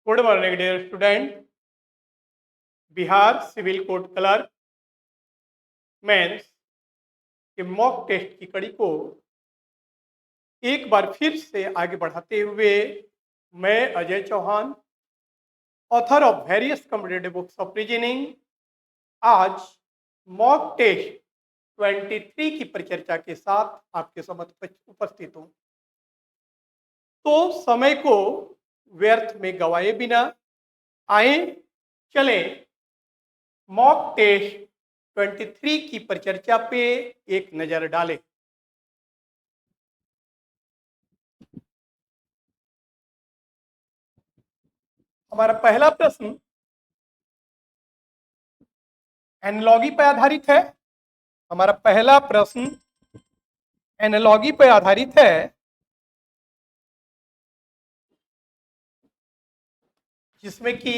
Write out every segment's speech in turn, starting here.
Good morning dear student. Bihar civil court clerk mains के mock test की कड़ी को एक बार फिर से आगे बढ़ाते हुए मैं Ajay Chauhan, author of various competitive books of reasoning, आज मॉक टेस्ट 23 की परिचर्चा के साथ आपके समक्ष उपस्थित हूँ। तो समय को व्यर्थ में गवाए बिना आए चलें मॉक टेस्ट 23 की परिचर्चा पे एक नजर डालें। हमारा पहला प्रश्न एनालॉजी पर आधारित है। हमारा पहला प्रश्न एनालॉजी पर आधारित है। जिसमें कि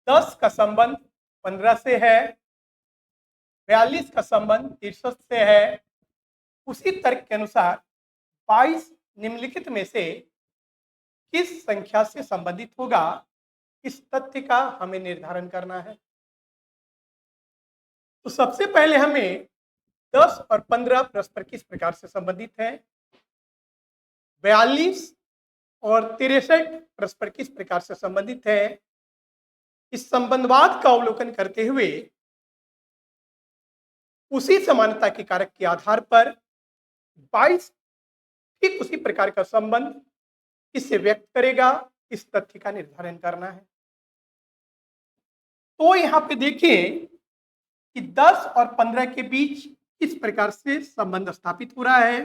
10 का संबंध 15 से है, 42 का संबंध 63 से है। उसी तर्क के अनुसार 22 निम्नलिखित में से किस संख्या से संबंधित होगा, इस तथ्य का हमें निर्धारण करना है। तो सबसे पहले हमें 10 और 15 परस्पर किस प्रकार से संबंधित है, 42 और 63 परस्पर किस प्रकार से संबंधित है, इस संबंधवाद का अवलोकन करते हुए उसी समानता के कारक के आधार पर 22 ठीक उसी प्रकार का संबंध किससे व्यक्त करेगा, इस तथ्य का निर्धारण करना है। तो यहां पे देखिए कि 10 और 15 के बीच किस प्रकार से संबंध स्थापित हो रहा है।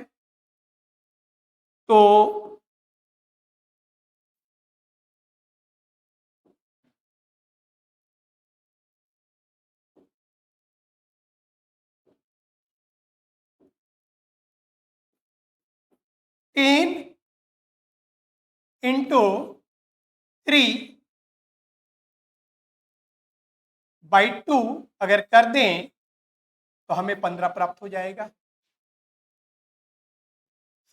तो टेन इंटू 3/2 अगर कर दें तो हमें 15 प्राप्त हो जाएगा।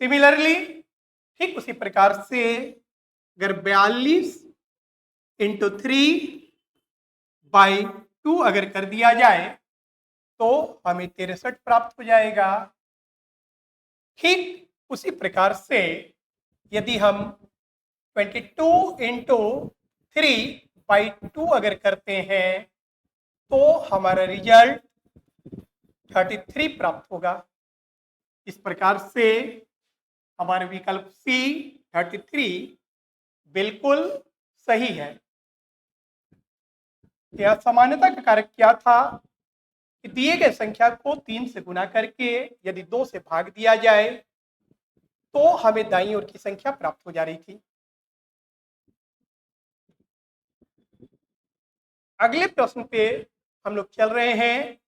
सिमिलरली ठीक उसी प्रकार से अगर 42 इंटू 3/2 अगर कर दिया जाए तो हमें 63 प्राप्त हो जाएगा। ठीक उसी प्रकार से यदि हम 22 इंटू 3/2 अगर करते हैं तो हमारा रिजल्ट 33 प्राप्त होगा। इस प्रकार से हमारे विकल्प सी 33 बिल्कुल सही है। यह समानता का कारक क्या था कि दिए गए संख्या को 3 से गुना करके यदि 2 से भाग दिया जाए तो हमें दाईं ओर की संख्या प्राप्त हो जा रही थी। अगले प्रश्न पे हम लोग चल रहे हैं।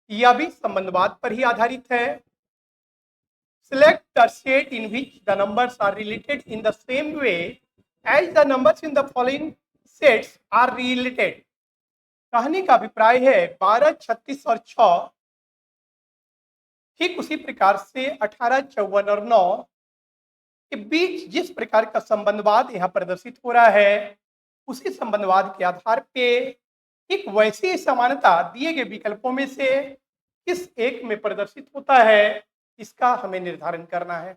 यह भी संबंधवाद पर ही आधारित है। Select the set in which the numbers are related in the same way as the numbers in the following sets are related। कहने का अभिप्राय है 12, 36 और 6 ठीक उसी प्रकार से 18, 54 और 9 के बीच जिस प्रकार का संबंधवाद यहाँ प्रदर्शित हो रहा है, उसी संबंधवाद के आधार पे एक वैसी समानता दिए गए विकल्पों में से किस एक में प्रदर्शित होता है, इसका हमें निर्धारण करना है।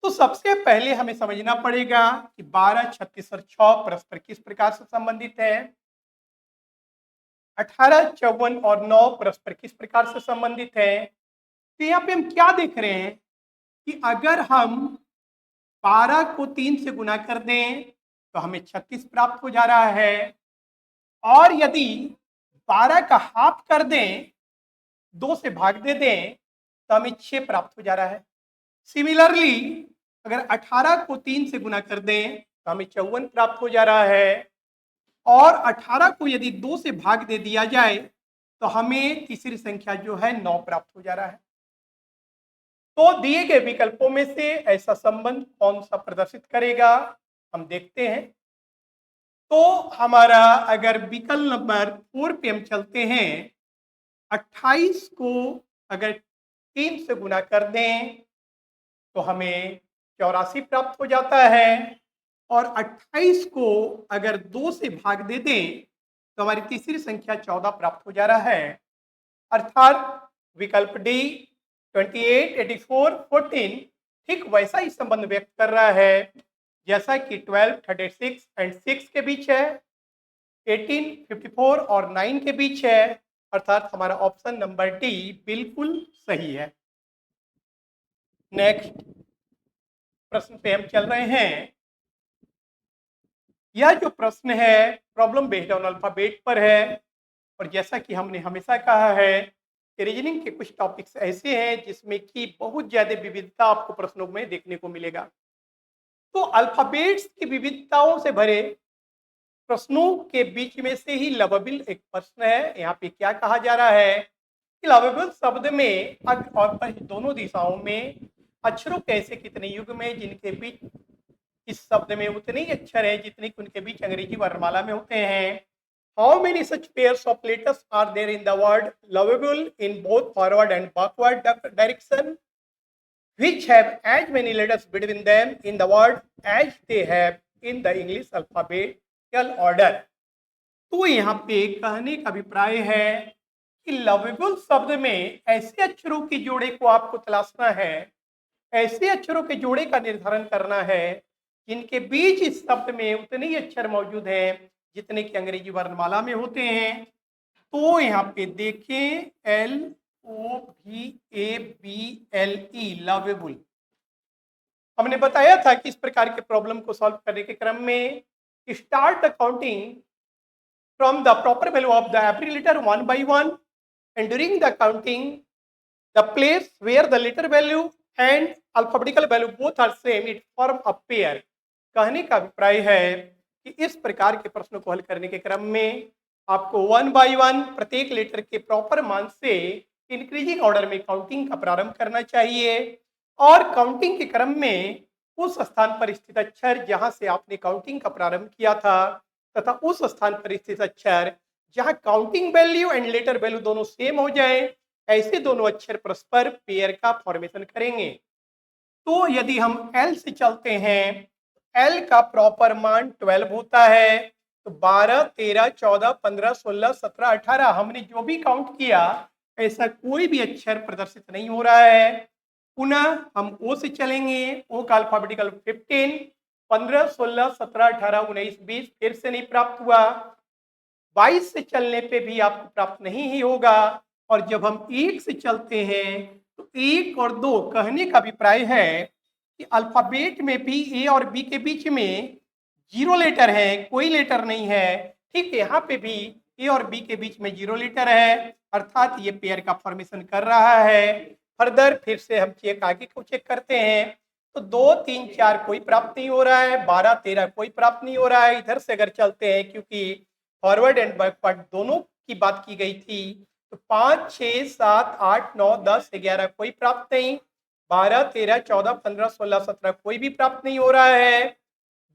तो सबसे पहले हमें समझना पड़ेगा कि 12, 36 और 6 परस्पर किस प्रकार से संबंधित है, 18, 54 और 9 परस्पर किस प्रकार से संबंधित है। तो यहाँ पे हम क्या देख रहे हैं कि अगर हम 12 को 3 से गुना कर दें तो हमें 36 प्राप्त हो जा रहा है, और यदि 12 का हाफ कर दें, 2 से भाग दे दें तो हमें 6 प्राप्त हो जा रहा है। सिमिलरली अगर 18 को 3 से गुना कर दें तो हमें 54 प्राप्त हो जा रहा है, और 18 को यदि 2 से भाग दे दिया जाए तो हमें तीसरी संख्या जो है 9 प्राप्त हो जा रहा है। तो दिए गए विकल्पों में से ऐसा संबंध कौन सा प्रदर्शित करेगा, हम देखते हैं। तो हमारा अगर विकल्प नंबर 4 पे हम चलते हैं, 28 को अगर 3 से गुना कर दें तो हमें 84 प्राप्त हो जाता है, और 28 को अगर 2 से भाग दे दें तो हमारी तीसरी संख्या 14 प्राप्त हो जा रहा है। अर्थात विकल्प डी 28, 84, 14 ठीक वैसा ही संबंध व्यक्त कर रहा है जैसा कि 12, 36 एंड 6 के बीच है, 18, 54 और 9 के बीच है। अर्थात हमारा ऑप्शन नंबर डी बिल्कुल सही है। नेक्स्ट प्रश्न पे हम चल रहे हैं। यह जो प्रश्न है प्रॉब्लम बेस्ड ऑन अल्फाबेट पर है और जैसा कि हमने हमेशा कहा है कि रीजनिंग के कुछ टॉपिक्स ऐसे हैं जिसमें कि बहुत ज्यादा विविधता आपको प्रश्नों में देखने को मिलेगा। तो अल्फाबेट्स की विविधताओं से भरे प्रश्नों के बीच में से ही लवेबल एक प्रश्न है। यहाँ पे क्या कहा जा रहा है कि लवेबल शब्द में अग और पह दोनों दिशाओं में अक्षरों के ऐसे कितने युग में जिनके बीच इस शब्द में उतने ही अक्षर हैं जितने कि उनके बीच अंग्रेजी वर्णमाला में होते हैं। How many such pairs of letters are there in the word lovable in both forward and backward direction which have as many letters between them in the word as they have in the English alphabetical order। तो यहाँ पे कहने का अभिप्राय है कि lovable शब्द में ऐसे अक्षरों के जोड़े को आपको तलाशना है, ऐसे अक्षरों के जोड़े का निर्धारण करना है जिनके बीच इस शब्द में उतने ही अक्षर मौजूद हैं जितने कि अंग्रेजी वर्णमाला में होते हैं। तो यहाँ पे देखें LOVABLE लवेबल। हमने बताया था कि इस प्रकार के प्रॉब्लम को सॉल्व करने के क्रम में start counting from the proper value of the every letter one by one and during the counting the place where the letter value and alphabetical value both are same it form a pair. कहने का अभिप्राय है कि इस प्रकार के प्रश्नों को हल करने के क्रम में आपको वन बाय वन प्रत्येक लेटर के प्रॉपर मान से इंक्रीजिंग ऑर्डर में काउंटिंग का प्रारंभ करना चाहिए और काउंटिंग के क्रम में उस स्थान पर स्थित अक्षर जहां से आपने काउंटिंग का प्रारंभ किया था तथा उस स्थान पर स्थित अक्षर जहां counting value and later value दोनों सेम हो जाए ऐसे दोनों अक्षर परस्पर पेयर का फॉर्मेशन करेंगे। तो यदि हम L से चलते हैं, L का प्रॉपर मान 12 होता है। तो 12, 13, 14, 15, 16, 17, 18 हमने जो भी काउंट किया ऐसा कोई भी अक्षर प्रदर्शित नहीं हो रहा है। पुनः हम O से चलेंगे, O का अल्फाबेटिकल 15, 15, 16, 17, 18, 19, 20 फिर से नहीं प्राप्त हुआ। 22 से चलने पे भी आपको प्राप्त नहीं ही होगा। और जब हम 1 से चलते हैं तो 1 और 2 कहने का अभिप्राय है कि अल्फाबेट में भी ए और बी के बीच में 0 लेटर है, कोई लेटर नहीं है। ठीक है, यहाँ पे भी ए और बी के बीच में 0 लेटर है, अर्थात ये पेयर का फॉर्मेशन कर रहा है। फर्दर फिर से हम आगे को चेक करते हैं तो 2, 3, 4 कोई प्राप्त नहीं हो रहा है, 12, 13 कोई प्राप्त नहीं हो रहा है। इधर से अगर चलते हैं क्योंकि फॉरवर्ड एंड बैकवर्ड दोनों की बात की गई थी तो 5, 6, 7, 8, 9, 10, 11 कोई प्राप्त नहीं, 12, 13, 14, 15, 16, 17 कोई भी प्राप्त नहीं हो रहा है।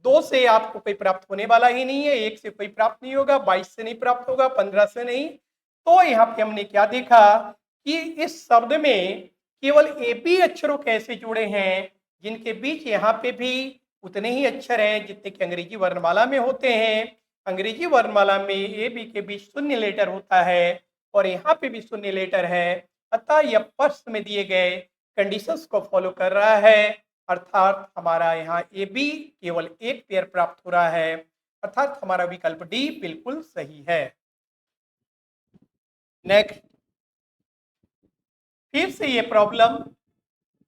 2 से आपको कोई प्राप्त होने वाला ही नहीं है, 1 से कोई प्राप्त नहीं होगा, 22 से नहीं प्राप्त होगा, 15 से नहीं। तो यहाँ पे हमने क्या देखा कि इस शब्द में केवल एपी अक्षरों कैसे जुड़े हैं जिनके बीच यहाँ पे भी उतने ही अक्षर हैं जितने कि अंग्रेजी वर्णमाला में होते हैं। अंग्रेजी वर्णमाला में ए बी के बीच शून्य लेटर होता है और यहाँ पे भी शून्य लेटर है, अतः यह प्रश्न में दिए गए कंडीशंस को फॉलो कर रहा है। अर्थात हमारा यहाँ ए बी केवल एक पेयर प्राप्त हो रहा है, अर्थात हमारा विकल्प डी बिल्कुल सही है। नेक्स्ट, फिर से ये प्रॉब्लम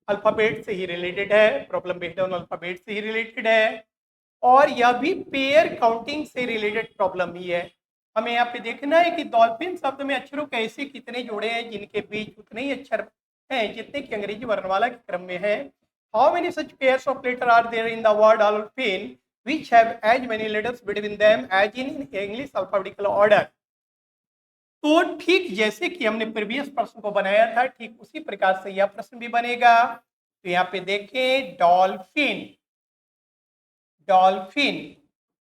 अल्फाबेट से ही रिलेटेड है, प्रॉब्लम बेस्ड ऑन अल्फाबेट से ही रिलेटेड है और यह भी पेयर काउंटिंग से रिलेटेड प्रॉब्लम ही है। हमें यहाँ पे देखना है कि डॉल्फिन शब्द में अक्षरों के ऐसे कितने जोड़े हैं जिनके बीच उतने ही अक्षर हैं जितने कि अंग्रेजी वर्णमाला के क्रम में है। How many such pairs of letter are there in the word dolphin which have as many letters between them as in English alphabetical order. तो ठीक जैसे कि हमने प्रीवियस प्रश्न को बनाया था ठीक उसी प्रकार से यह प्रश्न भी बनेगा। तो यहाँ पे देखें डॉल्फिन, डॉल्फिन।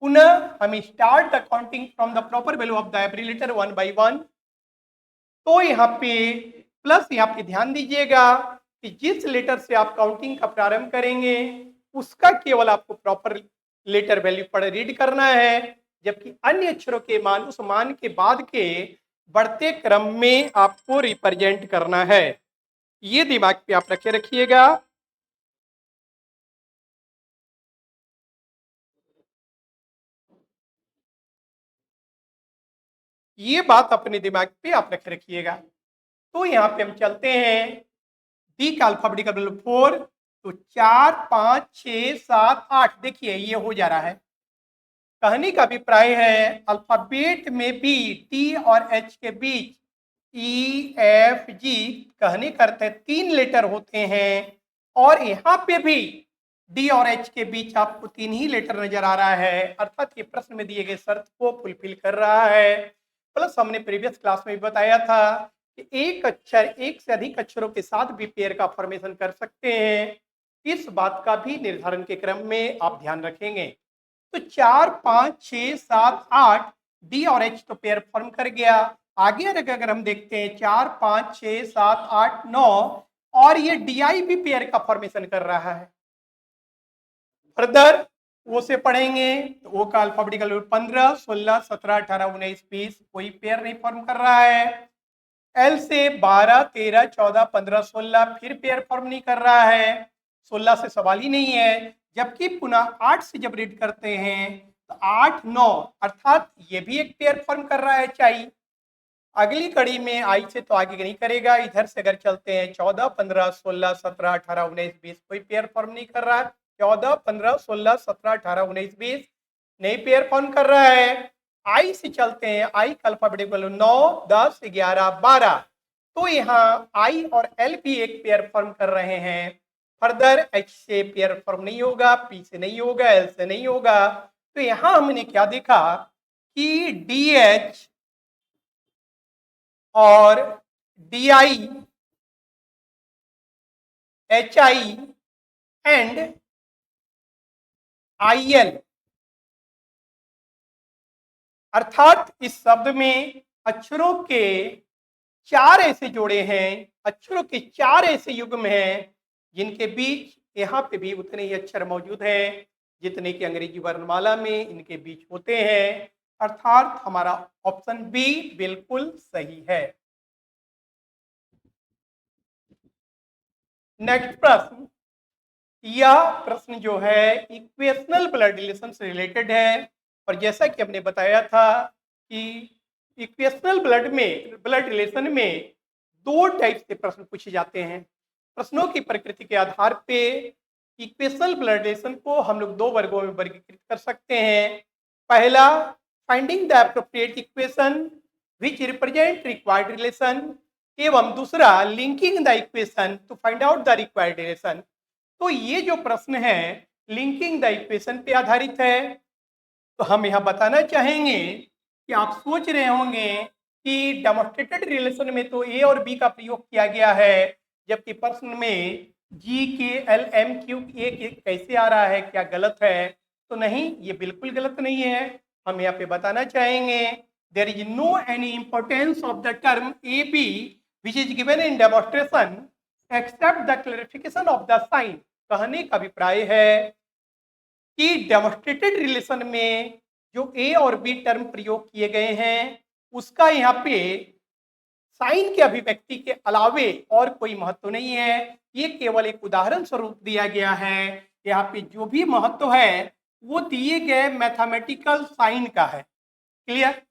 पुनः हम start the counting from the proper value of the every letter one by one. तो यहाँ पे प्लस यहाँ पे ध्यान दीजिएगा कि जिस लेटर से आप काउंटिंग का प्रारंभ करेंगे उसका केवल आपको प्रॉपर लेटर वैल्यू पढ़ रीड करना है, जबकि अन्य अक्षरों के मान उस मान के बाद के बढ़ते क्रम में आपको रिप्रेजेंट करना है। ये दिमाग पे आप रखे रखिएगा। ये बात अपने दिमाग पे आप रखे रखिएगा। तो यहाँ पे हम चलते हैं डी का अल्फाबेटिकल नंबर 4, तो 4 5 6 7 8, देखिए ये हो जा रहा है। कहने का अभिप्राय है अल्फाबेट में भी टी और एच के बीच ई एफ जी कहने का अर्थ है 3 लेटर होते हैं, और यहाँ पे भी डी और एच के बीच आपको 3 ही लेटर नजर आ रहा है, अर्थात ये प्रश्न में दिए गए शर्त को फुलफिल कर रहा है। प्लस हमने प्रीवियस क्लास में भी बताया था कि एक अक्षर एक से अधिक अक्षरों के साथ भी पेयर का फॉर्मेशन कर सकते हैं। इस बात का भी निर्धारण के क्रम में आप ध्यान रखेंगे। तो 4 5 6 7 8 डी और एच तो पेयर फॉर्म कर गया। आगे अगर हम देखते हैं 4 5 6 7 8 9, और ये डी आई भी पेयर का फॉर्मेशन कर रहा है। फर्दर ओ से पढ़ेंगे तो ओ का अल्फाबेटिकल 15 16 17 18 19 20, कोई पेयर नहीं फॉर्म कर रहा है। एल से 12 13 14 15 16, फिर पेयर फॉर्म नहीं कर रहा है, 16 से सवाल ही नहीं है। जबकि पुनः 8 से जब रीड करते हैं तो 8 9, अर्थात ये भी एक पेयर फॉर्म कर रहा है चाई। अगली कड़ी में आई से तो आगे नहीं करेगा। इधर से अगर चलते हैं 14 15 16 17 18 19 20, कोई पेयर फॉर्म नहीं कर रहा है। 14 15 16 17 18 19 20 नहीं पेयर फॉर्म कर रहा है। आई से चलते हैं, आई का अल्फाबेटिकल 9 10 11 12, तो यहाँ आई और एल भी एक पेयर फॉर्म कर रहे हैं। फर्दर एच से पेयर फॉर्म नहीं होगा, पी से नहीं होगा, एल से नहीं होगा। तो यहाँ हमने क्या देखा कि डी एच और D I H I and I L, अर्थात इस शब्द में अक्षरों के 4 ऐसे जोड़े हैं, अक्षरों के 4 ऐसे युग्म हैं जिनके बीच यहाँ पे भी उतने ही अक्षर मौजूद हैं जितने कि अंग्रेजी वर्णमाला में इनके बीच होते हैं, अर्थात हमारा ऑप्शन बी बिल्कुल सही है। नेक्स्ट प्रश्न, यह प्रश्न जो है इक्वेशनल ब्लड रिलेशन से रिलेटेड है, और जैसा कि हमने बताया था कि इक्वेशनल ब्लड रिलेशन में 2 टाइप से प्रश्न पूछे जाते हैं। प्रश्नों की प्रकृति के आधार पे इक्वेशनल ब्लड रिलेशन को हम लोग 2 वर्गों में वर्गीकृत कर सकते हैं। पहला, finding the appropriate equation which represent required relation, एवं दूसरा linking the equation two find out the required relation. तो ये जो प्रश्न है लिंकिंग द इक्वेशन पे आधारित है। तो हम यहाँ बताना चाहेंगे कि आप सोच रहे होंगे कि डेमोन्स्ट्रेटेड रिलेशन में तो ए और बी का प्रयोग किया गया है, जबकि प्रश्न में जी के एल एम क्यू ए कैसे आ रहा है, क्या गलत है? तो नहीं, ये बिल्कुल गलत नहीं है। हम यहाँ पे बताना चाहेंगे there is no any importance of the term A B which is given in demonstration except the clarification of the sign. कहने का अभिप्राय है कि डेमोन्स्ट्रेटेड रिलेशन में जो ए और बी टर्म प्रयोग किए गए हैं उसका यहाँ पे साइन के अभिव्यक्ति के अलावे और कोई महत्व नहीं है, ये केवल एक उदाहरण स्वरूप दिया गया है। यहाँ पे जो भी महत्व है वो दिए गए मैथमेटिकल साइन का है। Clear?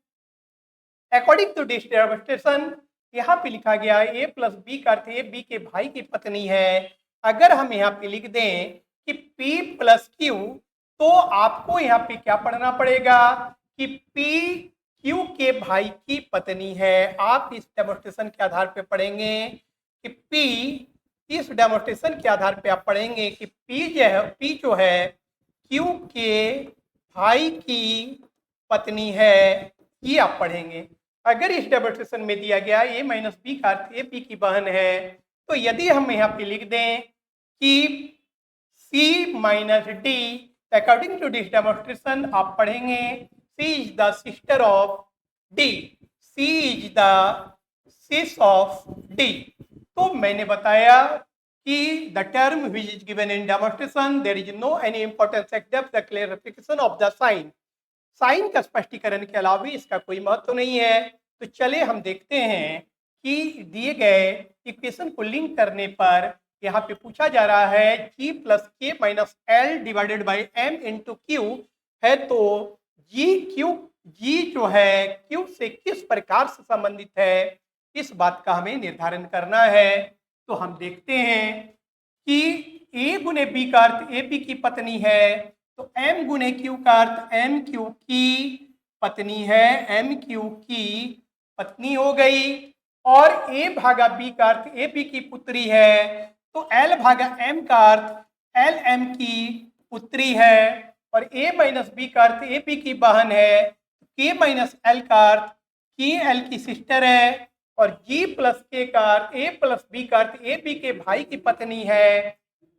According to this demonstration यहाँ पे लिखा गया ए प्लस बी का अर्थ ए बी के भाई की पत्नी है। अगर हम यहाँ पे लिख दें कि P प्लस क्यू, तो आपको यहाँ पे क्या पढ़ना पड़ेगा कि P Q के भाई की पत्नी है। आप इस डेमोन्स्ट्रेशन के आधार पे पढ़ेंगे कि P, इस डेमोन्स्ट्रेशन के आधार पे आप पढ़ेंगे कि P जो है Q के भाई की पत्नी है, ये आप पढ़ेंगे। अगर इस डेमोन्स्ट्रेशन में दिया गया a माइनस बी का अर्थ ए बी की बहन है, तो यदि हम यहाँ पे लिख दें कि C minus D, according to this demonstration आप पढ़ेंगे C is the sister of D, C is the sis of D। तो मैंने बताया कि the term which is given in demonstration there is no any importance except the clarification of the sign. Sign का स्पष्टीकरण के अलावा इसका कोई महत्व नहीं है। तो चले हम देखते हैं कि दिए गए इक्वेशन को लिंक करने पर यहाँ पे पूछा जा रहा है g plus K minus L divided by M into Q है। तो जी जो है क्यू से किस प्रकार से संबंधित है, इस बात का हमें निर्धारण करना है। तो हम देखते हैं कि ए गुने बी का अर्थ ए बी की पत्नी है, तो एम गुने क्यू का अर्थ एम क्यू की पत्नी है, एम क्यू की पत्नी हो गई। और ए भागा बी का अर्थ ए बी की पुत्री है, तो एल भागा एम का अर्थ एल एम की पुत्री है। और ए माइनस बी का अर्थ ए बी की बहन है, के माइनस एल का अर्थ के एल की सिस्टर है। और जी प्लस के का अर्थ ए प्लस बी का अर्थ ए बी के भाई की पत्नी है।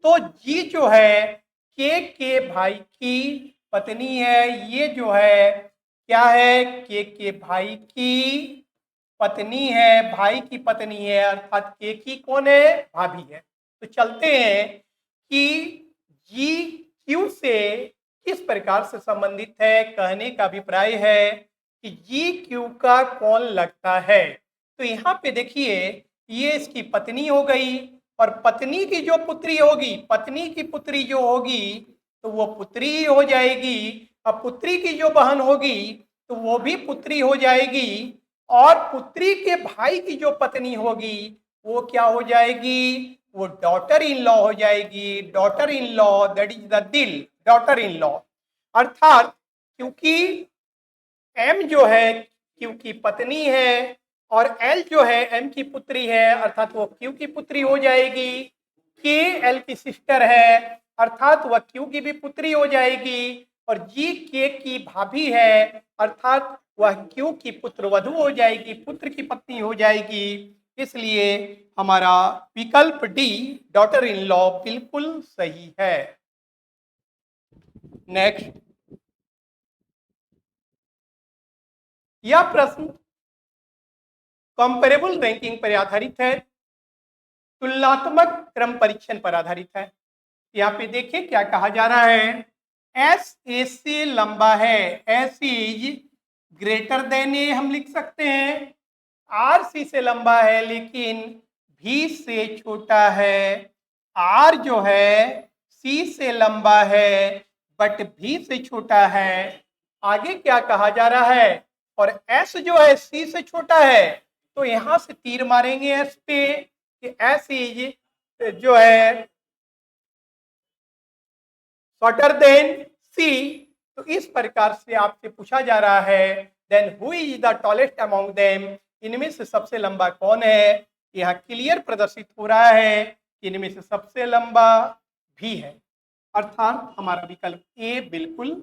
तो जी जो है के भाई की पत्नी है, ये जो है क्या है के भाई की पत्नी है, भाई की पत्नी है, अर्थात के की कौन है, भाभी है। तो चलते हैं कि जी क्यू से किस प्रकार से संबंधित है। कहने का अभिप्राय है कि जी क्यू का कौन लगता है। तो यहाँ पे देखिए ये इसकी पत्नी हो गई, और पत्नी की जो पुत्री होगी, पत्नी की पुत्री जो होगी तो वो पुत्री ही हो जाएगी। अब पुत्री की जो बहन होगी तो वो भी पुत्री हो जाएगी। और पुत्री के भाई की जो पत्नी होगी वो क्या हो जाएगी, वो डॉटर इन लॉ हो जाएगी। Daughter in law that is the दिल, डॉटर इन लॉ। अर्थात क्योंकि एम जो है क्यू की पत्नी है और एल जो है एम की पुत्री है, अर्थात वो क्यू की पुत्री हो जाएगी। के एल की सिस्टर है, अर्थात वह क्यू की भी पुत्री हो जाएगी। और जी के की भाभी है, अर्थात वह क्यू की पुत्र वधु हो जाएगी, पुत्र की पत्नी हो जाएगी। इसलिए हमारा विकल्प डी डॉटर इन लॉ बिल्कुल सही है। नेक्स्ट, यह प्रश्न कंपेरेबल रैंकिंग पर आधारित है, तुलनात्मक क्रम परीक्षण पर आधारित है। यहाँ पे देखिए क्या कहा जा रहा है, एस ए से लंबा है, एस इज ग्रेटर देन ए हम लिख सकते हैं। आर सी से लंबा है लेकिन भी से छोटा है। आर जो है सी से लंबा है बट भी से छोटा है। आगे क्या कहा जा रहा है, और एस जो है सी से छोटा है, तो यहां से तीर मारेंगे एस पे कि एस इज जो है शॉर्टर देन सी। तो इस प्रकार से आपसे पूछा जा रहा है then who is the tallest among them, इनमें से सबसे लंबा कौन है। यहाँ क्लियर प्रदर्शित हो रहा है कि इनमें से सबसे लंबा भी है, अर्थात हमारा विकल्प ए बिल्कुल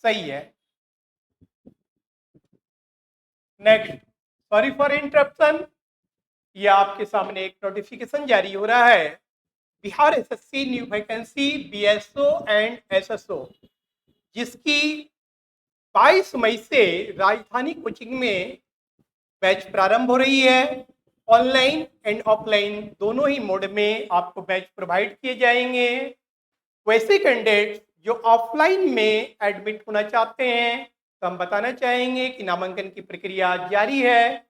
सही है। नेक्स्ट, सॉरी फॉर इंटरप्शन, ये आपके सामने एक नोटिफिकेशन जारी हो रहा है, Bihar SSC new vacancy BSO and SSO, जिसकी 22 मई से राजधानी कोचिंग में बैच प्रारंभ हो रही है। ऑनलाइन एंड ऑफलाइन दोनों ही मोड में आपको बैच प्रोवाइड किए जाएंगे। वैसे कैंडिडेट जो ऑफलाइन में एडमिट होना चाहते हैं तो हम बताना चाहेंगे कि नामांकन की प्रक्रिया जारी है।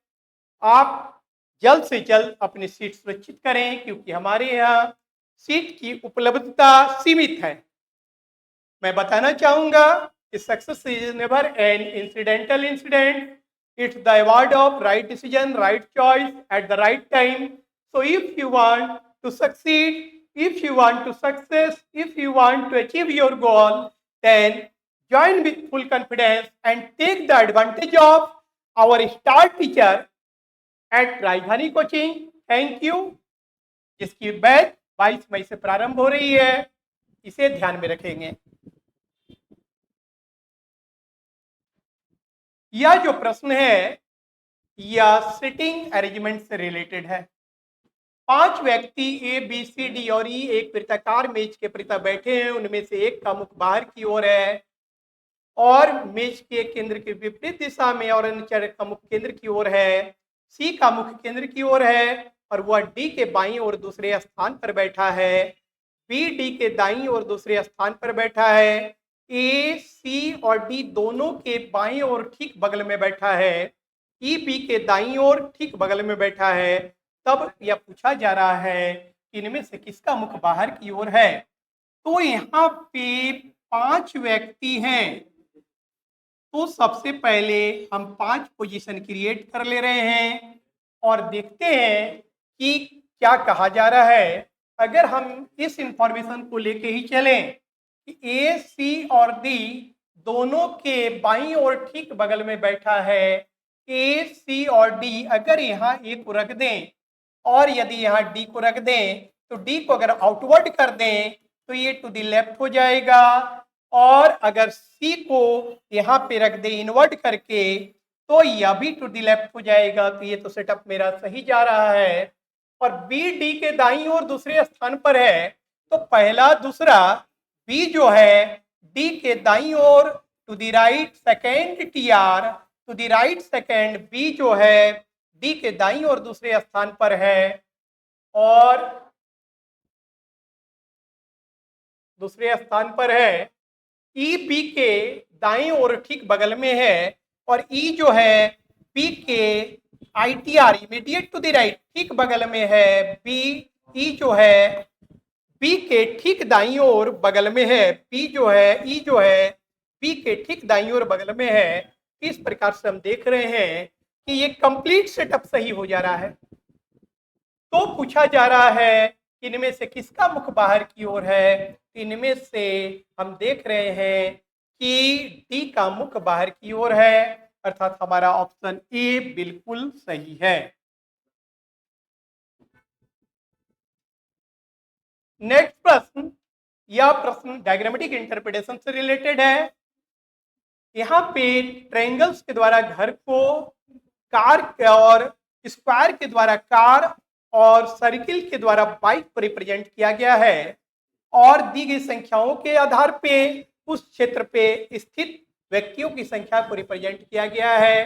आप जल्द से जल्द अपनी सीट सुरक्षित करें क्योंकि हमारे यहाँ सीट की उपलब्धता सीमित है। मैं बताना चाहूंगा कि success is never N incidental incident, it's the award of right decision, right choice at the right time. So if you want to succeed, if you want to success, if you want to achieve your goal, then join with full confidence and take the advantage of our star teacher at राजधानी coaching. Thank you. जिसकी batch 22 मई से प्रारंभ हो रही है, इसे ध्यान में रखेंगे। यह जो प्रश्न है यह सिटिंग अरेंजमेंट से रिलेटेड है। 5 व्यक्ति ए बी सी डी और ई एक वृत्ताकार मेज के प्रति बैठे हैं। उनमें से एक का मुख बाहर की ओर है और मेज के केंद्र के विपरीत दिशा में, और अन्य का मुख केंद्र की ओर है। सी का मुख केंद्र की ओर है और वह डी के बाईं ओर दूसरे स्थान पर बैठा है, बी डी के दाईं ओर दूसरे स्थान पर बैठा है, ए सी और डी दोनों के बाईं ओर ठीक बगल में बैठा है, ई बी के दाईं ओर ठीक बगल में बैठा है, तब यह पूछा जा रहा है कि इनमें से किसका मुख बाहर की ओर है। तो यहाँ पे 5 व्यक्ति हैं, तो सबसे पहले हम 5 पोजीशन क्रिएट कर ले रहे हैं और देखते हैं कि क्या कहा जा रहा है। अगर हम इस इंफॉर्मेशन को लेके ही चलें कि ए सी और डी दोनों के बाईं ओर ठीक बगल में बैठा है, ए सी और डी अगर यहाँ ए को रख दें और यदि यहाँ डी को रख दें तो डी को अगर आउटवर्ड कर दें तो ये टू द लेफ्ट हो जाएगा, और अगर सी को यहाँ पे रख दे इन्वर्ट करके तो यह भी टू द लेफ्ट हो जाएगा। तो ये तो सेटअप मेरा सही जा रहा है। और बी डी के दाईं ओर दूसरे स्थान पर है, तो पहला दूसरा बी जो है डी के दाईं ओर to the right, second T R to the right, second B जो है डी के दाईं ओर दूसरे स्थान पर है और दूसरे स्थान पर है, ई बी के दाईं ओर ठीक बगल में है, और ई जो है B K I T are immediate to the right ठीक बगल में है, बी ई जो है बी के ठीक दाईं ओर बगल में है, बी जो है ई जो है बी के ठीक दाईं ओर बगल में है। इस प्रकार से हम देख रहे हैं कि ये कंप्लीट सेटअप सही हो जा रहा है। तो पूछा जा रहा है कि इनमें से किसका मुख बाहर की ओर है। इनमें से हम देख रहे हैं कि डी का मुख बाहर की ओर है, अर्थात हमारा ऑप्शन ए बिल्कुल सही है। नेक्स्ट प्रश्न, यह प्रश्न डायग्रामेटिक इंटरप्रिटेशन से रिलेटेड है। यहाँ पे ट्रायंगल्स के द्वारा घर को, कार और स्क्वायर के द्वारा कार और सर्किल के द्वारा बाइक को रिप्रेजेंट किया गया है, और दी गई संख्याओं के आधार पे उस क्षेत्र पे स्थित व्यक्तियों की संख्या को रिप्रेजेंट किया गया है।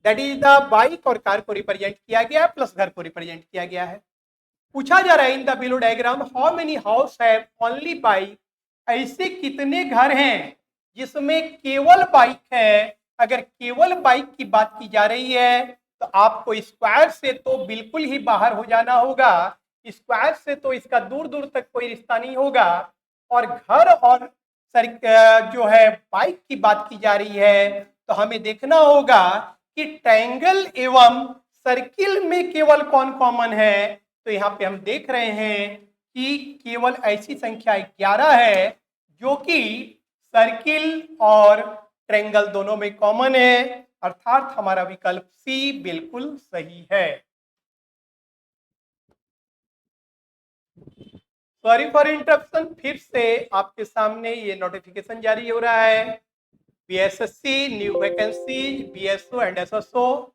दैट इज द बाइक और कार को रिप्रेजेंट किया गया है प्लस घर को रिप्रेजेंट किया गया है। पूछा जा रहा है in the below diagram how many house have only bike, ऐसे कितने घर हैं जिसमें केवल बाइक है। अगर केवल बाइक की बात की जा रही है तो आपको स्क्वायर से तो बिल्कुल ही बाहर हो जाना होगा, स्क्वायर से तो इसका दूर दूर तक कोई रिश्ता नहीं होगा। और घर और जो है बाइक की बात की जा रही है तो हमें देखना होगा कि ट्रायंगल एवं सर्किल में केवल कौन कॉमन है। तो यहाँ पे हम देख रहे हैं कि केवल ऐसी संख्या 11 है जो कि सर्किल और ट्रायंगल दोनों में कॉमन है, अर्थात हमारा विकल्प सी बिल्कुल सही है। सॉरी फॉर इंटरप्शन, फिर से आपके सामने ये नोटिफिकेशन जारी हो रहा है। BSSC new vacancy BSO and SSO,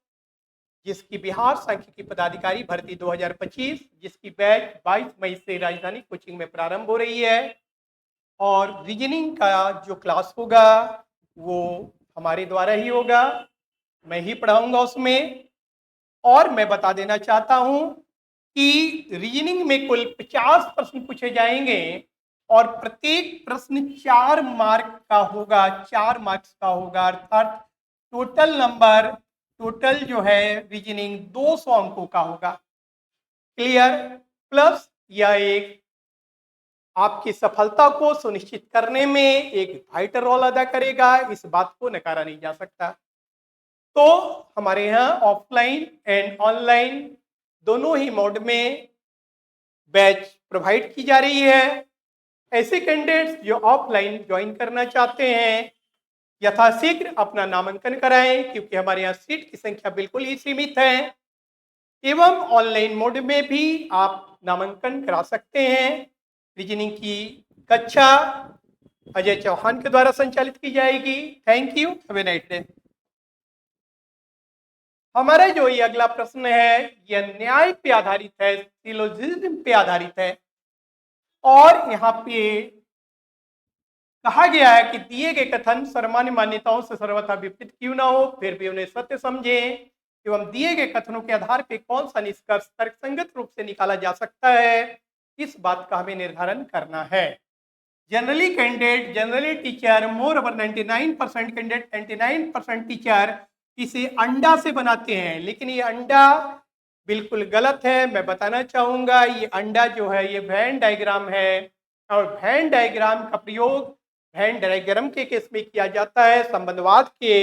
जिसकी बिहार सांख्यिकी पदाधिकारी भर्ती 2025, जिसकी बैच 22 मई से राजधानी कोचिंग में प्रारंभ हो रही है। और रीजनिंग का जो क्लास होगा वो हमारे द्वारा ही होगा, मैं ही पढ़ाऊंगा उसमें। और मैं बता देना चाहता हूं कि रीजनिंग में कुल 50 प्रश्न पूछे जाएंगे और प्रत्येक प्रश्न 4 मार्क का होगा, 4 मार्क्स का होगा, अर्थात टोटल जो है रीजनिंग 200 अंकों का होगा। क्लियर? प्लस यह एक आपकी सफलता को सुनिश्चित करने में एक वाइटल रोल अदा करेगा, इस बात को नकारा नहीं जा सकता। तो हमारे यहाँ ऑफलाइन एंड ऑनलाइन दोनों ही मोड में बैच प्रोवाइड की जा रही है। ऐसे कैंडिडेट्स जो ऑफलाइन ज्वाइन करना चाहते हैं यथाशीघ्र अपना नामांकन कराएं, क्योंकि हमारे यहाँ सीट की संख्या बिल्कुल ही सीमित है। एवं ऑनलाइन मोड में भी आप नामांकन करा सकते हैं। रीजनिंग की कक्षा अजय चौहान के द्वारा संचालित की जाएगी। Thank you, have a nice day. हमारा जो ये अगला प्रश्न है यह न्याय पे आधारित है, सिलोजिज्म पे आधारित है। और यहाँ पे कहा गया है कि दिए गए कथन सर्वमान्य मान्यताओं से सर्वथा विपरीत क्यों ना हो, फिर भी उन्हें सत्य समझें। एवं दिए गए कथनों के आधार पर कौन सा निष्कर्ष तर्कसंगत रूप से निकाला जा सकता है, इस बात का हमें निर्धारण करना है। Generally candidate, generally teacher, more over 99% candidate, 99% teacher इसे अंडा से बनाते हैं, लेकिन ये अंडा बिल्कुल गलत है। मैं बताना चाहूंगा ये अंडा जो है ये वेन डायग्राम है, और वेन डायग्राम का प्रयोग वेन डायग्राम के केस में किया जाता है, संबंधवाद के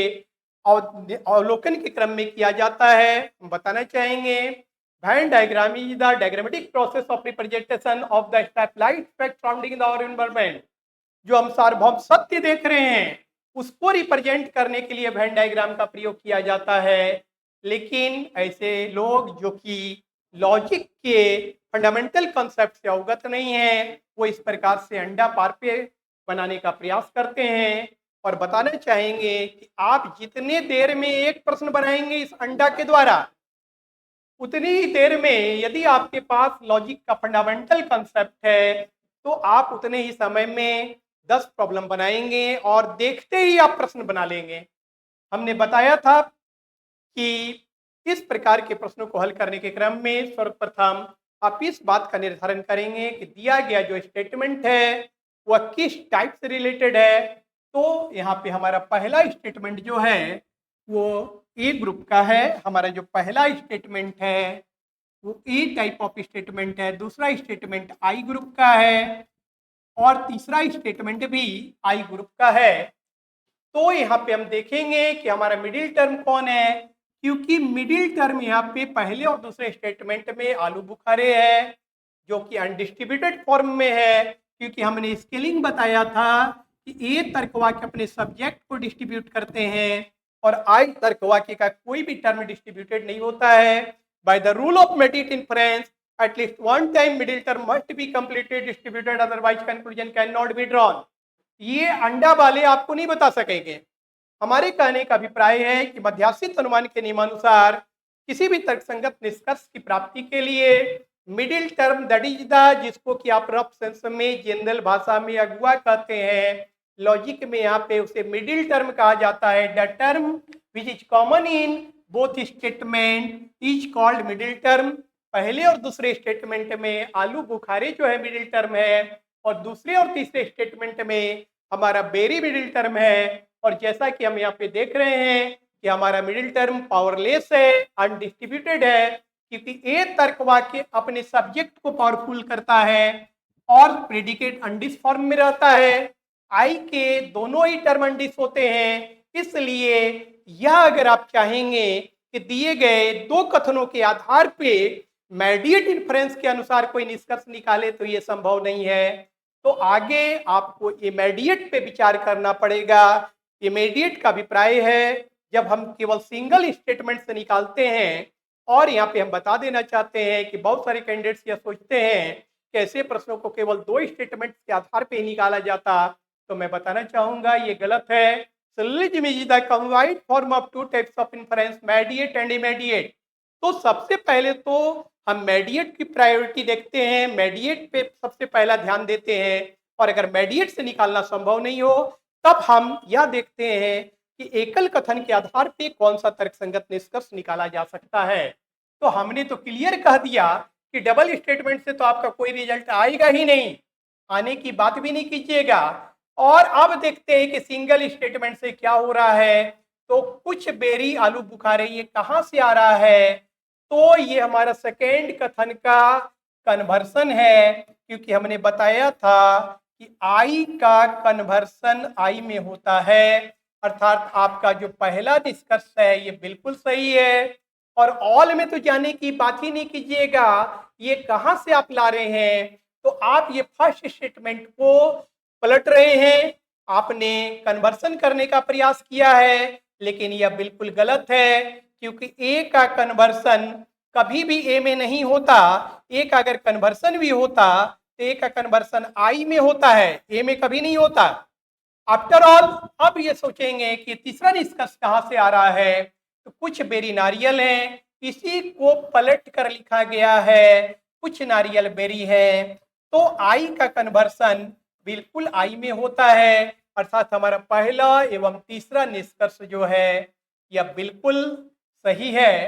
अवलोकन के क्रम में किया जाता है। हम बताना चाहेंगे Venn diagram is the diagrammatic process of representation of the step light fact surrounding the our environment. जो हम सार्वभौम सत्य देख रहे हैं उसको रिप्रेजेंट करने के लिए वेन डायग्राम का प्रयोग किया जाता है। लेकिन ऐसे लोग जो कि लॉजिक के फंडामेंटल कॉन्सेप्ट से अवगत नहीं है, वो इस प्रकार से अंडा पार पे बनाने का प्रयास करते हैं। और बताना चाहेंगे कि आप जितने देर में एक प्रश्न बनाएंगे इस अंडा के द्वारा, उतनी ही देर में यदि आपके पास लॉजिक का फंडामेंटल कॉन्सेप्ट है तो आप उतने ही समय में 10 प्रॉब्लम बनाएंगे और देखते ही आप प्रश्न बना लेंगे। हमने बताया था कि इस प्रकार के प्रश्नों को हल करने के क्रम में सर्वप्रथम आप इस बात का निर्धारण करेंगे कि दिया गया जो स्टेटमेंट है वह किस टाइप से रिलेटेड है। तो यहाँ पे हमारा पहला स्टेटमेंट जो है वो ए ग्रुप का है। हमारा जो पहला स्टेटमेंट है वो ए टाइप ऑफ स्टेटमेंट है, दूसरा स्टेटमेंट आई ग्रुप का है और तीसरा स्टेटमेंट भी आई ग्रुप का है। तो यहाँ पे हम देखेंगे कि हमारा मिडिल टर्म कौन है, क्योंकि मिडिल टर्म यहाँ पे पहले और दूसरे स्टेटमेंट में आलू बुखारे है जो कि अनडिस्ट्रीब्यूटेड फॉर्म में है, क्योंकि हमने स्केलिंग बताया था कि ए तर्क वाक्य अपने सब्जेक्ट को डिस्ट्रीब्यूट करते हैं और आई तर्क वाक्य का कोई भी टर्म डिस्ट्रीब्यूटेड नहीं होता है। By the rule of immediate inference at least one time middle term must be completely distributed, otherwise conclusion cannot be drawn। ये अंडा वाले आपको नहीं बता सकेंगे। हमारे कहने का अभिप्राय है कि मध्याश्रित अनुमान के नियमानुसार किसी भी तर्कसंगत निष्कर्ष की प्राप्ति के लिए middle term that is the, जिसको कि आप रफ सेंस में जनरल भाषा में अगुआ कहते हैं, लॉजिक में यहाँ पे उसे मिडिल टर्म कहा जाता है। The term which is common in both statement is called middle term. पहले और दूसरे स्टेटमेंट में आलू बुखारे जो है मिडिल टर्म है और दूसरे और तीसरे स्टेटमेंट में हमारा बेरी मिडिल टर्म है। और जैसा कि हम यहाँ पे देख रहे हैं कि हमारा मिडिल टर्म पावरलेस है, अनडिस्ट्रीब्यूटेड है, क्योंकि ए तर्क वाक्य अपने सब्जेक्ट को पावरफुल करता है और प्रेडिकेट अनडिस फॉर्म में रहता है। आई के दोनों ही टर्म अनडिस होते हैं, इसलिए यह अगर आप चाहेंगे कि दिए गए दो कथनों के आधार पे इमीडिएट इन्फरेंस के अनुसार कोई निष्कर्ष निकाले तो ये संभव नहीं है। तो आगे आपको इमीडिएट पे विचार करना पड़ेगा। इमीडिएट का अभिप्राय है जब हम केवल सिंगल स्टेटमेंट से निकालते हैं। और यहाँ पे हम बता देना चाहते हैं कि बहुत सारे कैंडिडेट्स यह सोचते हैं कि ऐसे प्रश्नों को केवल दो स्टेटमेंट के आधार पे ही निकाला जाता, तो मैं बताना चाहूंगा ये गलत है। Syllogism is the combined form of two types of inference, mediate and immediate. तो सबसे पहले तो हम मेडिएट की प्रायोरिटी देखते हैं, मेडिएट पे सबसे पहला ध्यान देते हैं, और अगर मेडिएट से निकालना संभव नहीं हो तब हम यह देखते हैं कि एकल कथन के आधार पे कौन सा तर्कसंगत निष्कर्ष निकाला जा सकता है। तो हमने तो क्लियर कह दिया कि डबल स्टेटमेंट से तो आपका कोई रिजल्ट आएगा ही नहीं, आने की बात भी नहीं कीजिएगा। और अब देखते हैं कि सिंगल स्टेटमेंट से क्या हो रहा है। तो कुछ बेरी आलू बुखारे ये कहाँ से आ रहा है, तो ये हमारा सेकेंड कथन का कन्वर्सन है, क्योंकि हमने बताया था कि आई का कन्वर्सन आई में होता है। अर्थात आपका जो पहला निष्कर्ष है ये बिल्कुल सही है। और ऑल में तो जाने की बात ही नहीं कीजिएगा, ये कहाँ से आप ला रहे हैं। तो आप ये फर्स्ट स्टेटमेंट को पलट रहे हैं, आपने कन्वर्सन करने का प्रयास किया है, लेकिन यह बिल्कुल गलत है, क्योंकि ए का कन्वर्सन कभी भी ए में नहीं होता। ए का अगर कन्वर्सन भी होता तो ए का कन्वर्सन आई में होता है, ए में कभी नहीं होता। आफ्टर ऑल अब ये सोचेंगे कि तीसरा निष्कर्ष कहाँ से आ रहा है, तो कुछ बेरी नारियल हैं, इसी को पलट कर लिखा गया है, कुछ नारियल बेरी है। तो आई का कन्वर्सन बिल्कुल आई में होता है, अर्थात हमारा पहला एवं तीसरा निष्कर्ष जो है यह बिल्कुल सही है,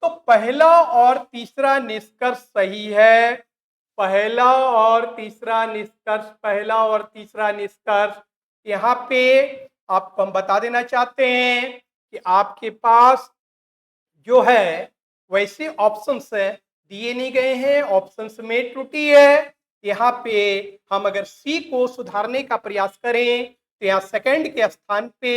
तो पहला और तीसरा निष्कर्ष सही है। पहला और तीसरा निष्कर्ष, पहला और तीसरा निष्कर्ष। यहाँ पे आपको हम बता देना चाहते हैं कि आपके पास जो है वैसे ऑप्शंस दिए नहीं गए हैं, ऑप्शंस में त्रुटि है। यहाँ पे हम अगर सी को सुधारने का प्रयास करें तो यहाँ सेकंड के स्थान पे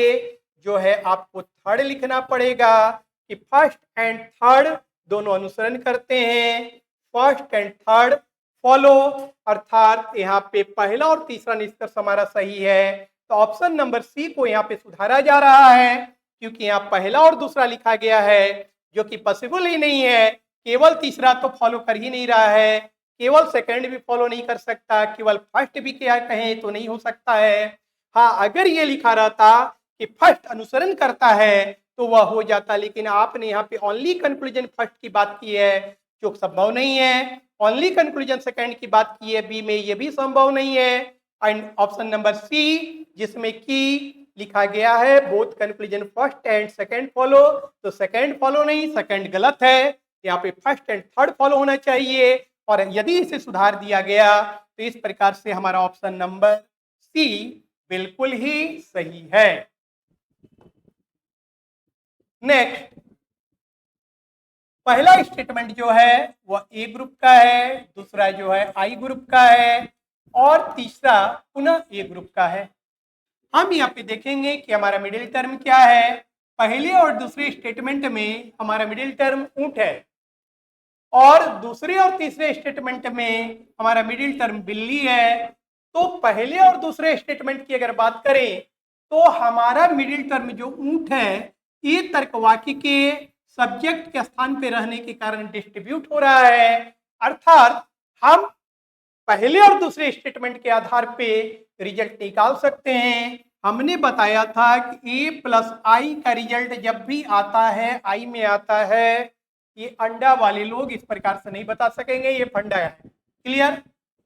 जो है आपको थर्ड लिखना पड़ेगा कि फर्स्ट एंड थर्ड दोनों अनुसरण करते हैं, फर्स्ट एंड थर्ड फॉलो, अर्थात यहाँ पे पहला और तीसरा निष्कर्ष हमारा सही है। तो ऑप्शन नंबर सी को यहाँ पे सुधारा जा रहा है, क्योंकि यहाँ पहला और दूसरा लिखा गया है जो कि पॉसिबल ही नहीं है। केवल तीसरा तो फॉलो कर ही नहीं रहा है, केवल सेकंड भी फॉलो नहीं कर सकता, केवल फर्स्ट भी क्या कहें तो नहीं हो सकता है। हाँ, अगर ये लिखा रहता कि फर्स्ट अनुसरण करता है तो वह हो जाता, लेकिन आपने यहाँ पे ओनली कंक्लूजन फर्स्ट की बात की है जो संभव नहीं है, ओनली कंक्लूजन सेकंड की बात की है बी में, ये भी संभव नहीं है। एंड ऑप्शन नंबर सी जिसमें कि लिखा गया है both conclusion first and second follow, तो सेकंड फॉलो नहीं, सेकंड गलत है, यहाँ पे फर्स्ट एंड थर्ड फॉलो होना चाहिए। और यदि इसे सुधार दिया गया तो इस प्रकार से हमारा ऑप्शन नंबर सी बिल्कुल ही सही है। नेक्स्ट, पहला स्टेटमेंट जो है वह ए ग्रुप का है, दूसरा जो है आई ग्रुप का है और तीसरा पुनः ए ग्रुप का है। हम यहाँ पे देखेंगे कि हमारा मिडिल टर्म क्या है। पहले और दूसरे स्टेटमेंट में हमारा मिडिल टर्म ऊंट है और दूसरे और तीसरे स्टेटमेंट में हमारा मिडिल टर्म बिल्ली है। तो पहले और दूसरे स्टेटमेंट की अगर बात करें तो हमारा मिडिल टर्म जो ऊंट है ये तर्कवाक्य के सब्जेक्ट के स्थान पे रहने के कारण डिस्ट्रीब्यूट हो रहा है, अर्थात हम पहले और दूसरे स्टेटमेंट के आधार पे रिजल्ट निकाल सकते हैं। हमने बताया था कि ए प्लस आई का रिजल्ट जब भी आता है, आई में आता है, ये अंडा वाले लोग इस प्रकार से नहीं बता सकेंगे, ये फंडा है। क्लियर?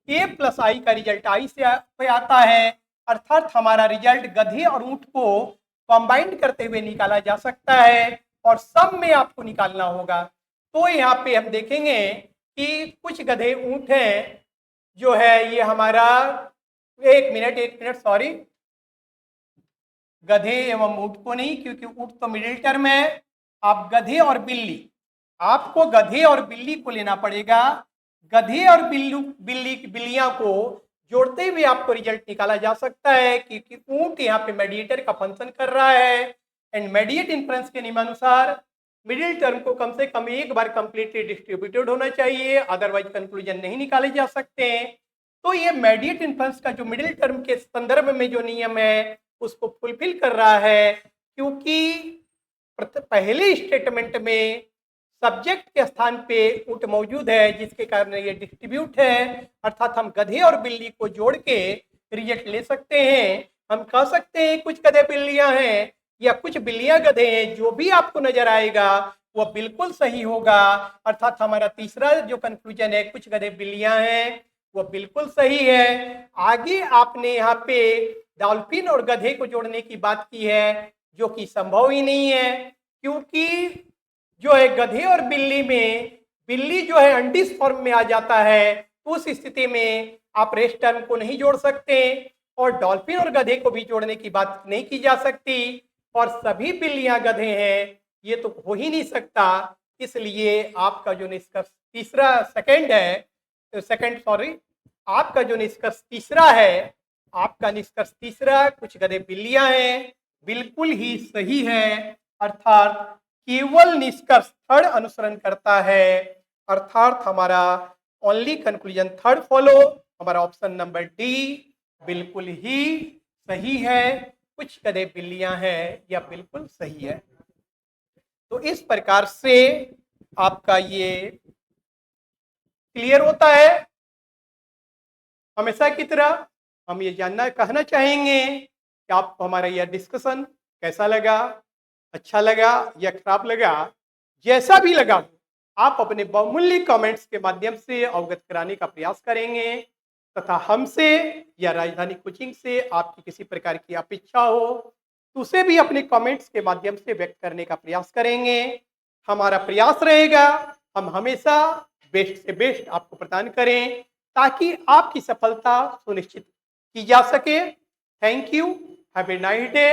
ए प्लस आई का रिजल्ट आई से आता है, अर्थात हमारा रिजल्ट गधे और ऊंट को कंबाइंड करते हुए निकाला जा सकता है और सब में आपको निकालना होगा। तो यहाँ पे हम देखेंगे कि कुछ गधे ऊंट हैं जो है ये हमारा, एक मिनट सॉरी, गधे एवं ऊंट को नहीं, क्योंकि ऊंट तो मिडिल टर्म है। आप गधे और बिल्ली, आपको गधे और बिल्ली को लेना पड़ेगा। गधे और बिल्लियां को जोड़ते हुए आपको रिजल्ट निकाला जा सकता है, क्योंकि ऊंट यहाँ पे मेडिएटर का फंक्शन कर रहा है एंड मेडिएट इन्फ्रेंस के नियमानुसार मिडिल टर्म को कम से कम एक बार कंप्लीटली डिस्ट्रीब्यूटेड होना चाहिए, अदरवाइज कंक्लूजन नहीं निकाले जा सकते हैं। तो ये मेडिएट इन्फ्रेंस का जो मिडिल टर्म के संदर्भ में जो नियम है उसको फुलफिल कर रहा है, क्योंकि पहले स्टेटमेंट में सब्जेक्ट के स्थान पे ऊंट मौजूद है जिसके कारण ये डिस्ट्रीब्यूट है, अर्थात हम गधे और बिल्ली को जोड़ के रिजल्ट ले सकते हैं। हम कह सकते हैं कुछ गधे बिल्लियां हैं या कुछ बिल्लियां गधे हैं, जो भी आपको नजर आएगा वह बिल्कुल सही होगा, अर्थात हमारा तीसरा जो कंक्लूजन है कुछ गधे बिल्लियां हैं वह बिल्कुल सही है। आगे आपने यहाँ पे डॉल्फिन और गधे को जोड़ने की बात की है जो कि संभव ही नहीं है, क्योंकि जो है गधे और बिल्ली में बिल्ली जो है अंडिस फॉर्म में आ जाता है, तो उस स्थिति में आप रेस्ट टर्म को नहीं जोड़ सकते और डॉल्फिन और गधे को भी जोड़ने की बात नहीं की जा सकती, और सभी बिल्लियां गधे हैं ये तो हो ही नहीं सकता। इसलिए आपका जो निष्कर्ष आपका जो निष्कर्ष तीसरा है, आपका निष्कर्ष तीसरा कुछ गधे बिल्लियां हैं बिल्कुल ही सही है, अर्थात केवल निष्कर्ष थर्ड अनुसरण करता है, अर्थात हमारा ओनली कंक्लूजन थर्ड फॉलो, हमारा ऑप्शन नंबर डी बिल्कुल ही सही है। कुछ गधे बिल्लियां हैं या बिल्कुल सही है। तो इस प्रकार से आपका ये क्लियर होता है। हमेशा की तरह हम ये कहना चाहेंगे कि आपको हमारा यह डिस्कशन कैसा लगा, अच्छा लगा या खराब लगा, जैसा भी लगा आप अपने बहुमूल्य कमेंट्स के माध्यम से अवगत कराने का प्रयास करेंगे, तथा हमसे या राजधानी कोचिंग से आपकी किसी प्रकार की अपेक्षा हो तो उसे भी अपने कमेंट्स के माध्यम से व्यक्त करने का प्रयास करेंगे। हमारा प्रयास रहेगा हम हमेशा बेस्ट से बेस्ट आपको प्रदान करें ताकि आपकी सफलता सुनिश्चित की जा सके। Thank you, have a nice day.